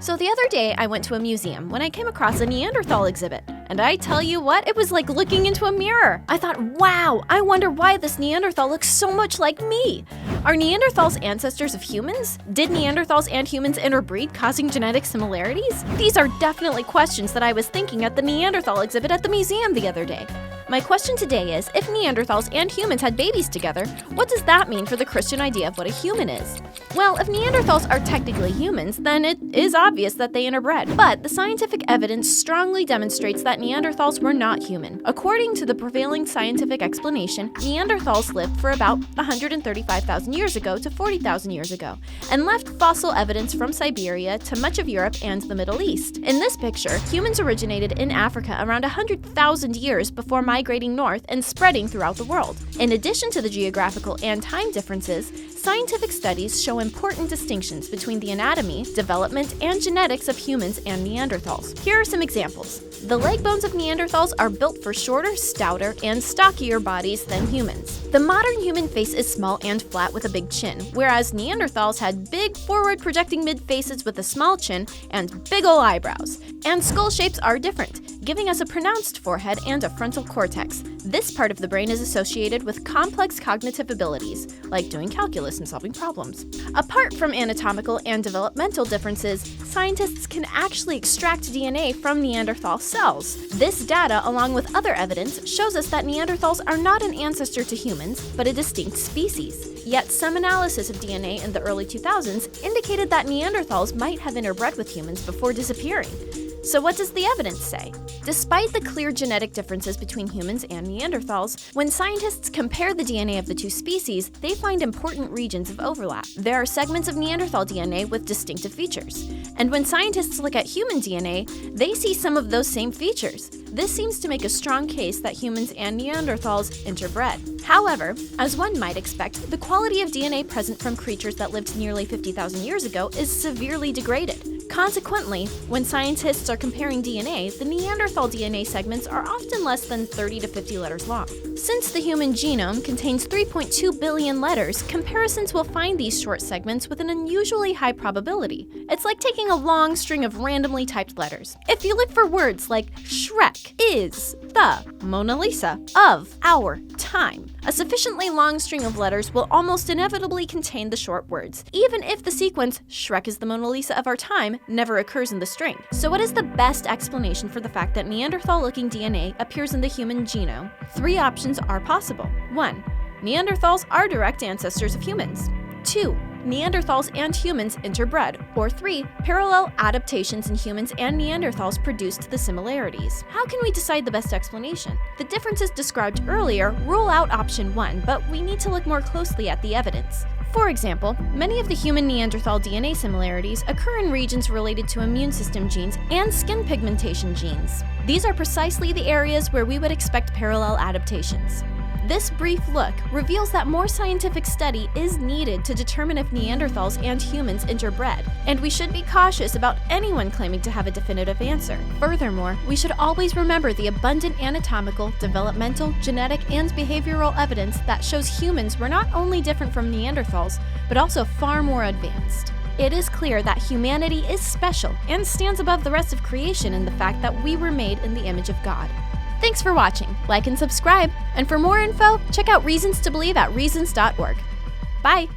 So the other day, I went to a museum when I came across a Neanderthal exhibit. And I tell you what, it was like looking into a mirror. I thought, wow, I wonder why this Neanderthal looks so much like me. Are Neanderthals ancestors of humans? Did Neanderthals and humans interbreed, causing genetic similarities? These are definitely questions that I was thinking at the Neanderthal exhibit at the museum the other day. My question today is, if Neanderthals and humans had babies together, what does that mean for the Christian idea of what a human is? Well, if Neanderthals are technically humans, then it is obvious that they interbred. But the scientific evidence strongly demonstrates that Neanderthals were not human. According to the prevailing scientific explanation, Neanderthals lived for about 135,000 years ago to 40,000 years ago, and left fossil evidence from Siberia to much of Europe and the Middle East. In this picture, humans originated in Africa around 100,000 years before migrating north and spreading throughout the world. In addition to the geographical and time differences, scientific studies show important distinctions between the anatomy, development, and genetics of humans and Neanderthals. Here are some examples. The leg bones of Neanderthals are built for shorter, stouter, and stockier bodies than humans. The modern human face is small and flat with a big chin, whereas Neanderthals had big, forward-projecting mid-faces with a small chin and big ol' eyebrows. And skull shapes are different, giving us a pronounced forehead and a frontal cortex. This part of the brain is associated with complex cognitive abilities, like doing calculus and solving problems. Apart from anatomical and developmental differences, scientists can actually extract DNA from Neanderthal cells. This data, along with other evidence, shows us that Neanderthals are not an ancestor to humans, but a distinct species. Yet some analysis of DNA in the early 2000s indicated that Neanderthals might have interbred with humans before disappearing. So what does the evidence say? Despite the clear genetic differences between humans and Neanderthals, when scientists compare the DNA of the two species, they find important regions of overlap. There are segments of Neanderthal DNA with distinctive features. And when scientists look at human DNA, they see some of those same features. This seems to make a strong case that humans and Neanderthals interbred. However, as one might expect, the quality of DNA present from creatures that lived nearly 50,000 years ago is severely degraded. Consequently, when scientists are comparing DNA, the Neanderthal DNA segments are often less than 30 to 50 letters long. Since the human genome contains 3.2 billion letters, comparisons will find these short segments with an unusually high probability. It's like taking a long string of randomly typed letters. If you look for words like Shrek, is, the, Mona Lisa, of, our, time, a sufficiently long string of letters will almost inevitably contain the short words, even if the sequence, Shrek is the Mona Lisa of our time, never occurs in the string. So what is the best explanation for the fact that Neanderthal-looking DNA appears in the human genome? Three options are possible. 1. Neanderthals are direct ancestors of humans. 2. Neanderthals and humans interbred. Or 3. Parallel adaptations in humans and Neanderthals produced the similarities. How can we decide the best explanation? The differences described earlier rule out option 1, but we need to look more closely at the evidence. For example, many of the human Neanderthal DNA similarities occur in regions related to immune system genes and skin pigmentation genes. These are precisely the areas where we would expect parallel adaptations. This brief look reveals that more scientific study is needed to determine if Neanderthals and humans interbred, and we should be cautious about anyone claiming to have a definitive answer. Furthermore, we should always remember the abundant anatomical, developmental, genetic, and behavioral evidence that shows humans were not only different from Neanderthals, but also far more advanced. It is clear that humanity is special and stands above the rest of creation in the fact that we were made in the image of God. Thanks for watching. Like and subscribe. And for more info, check out Reasons to Believe at reasons.org. Bye!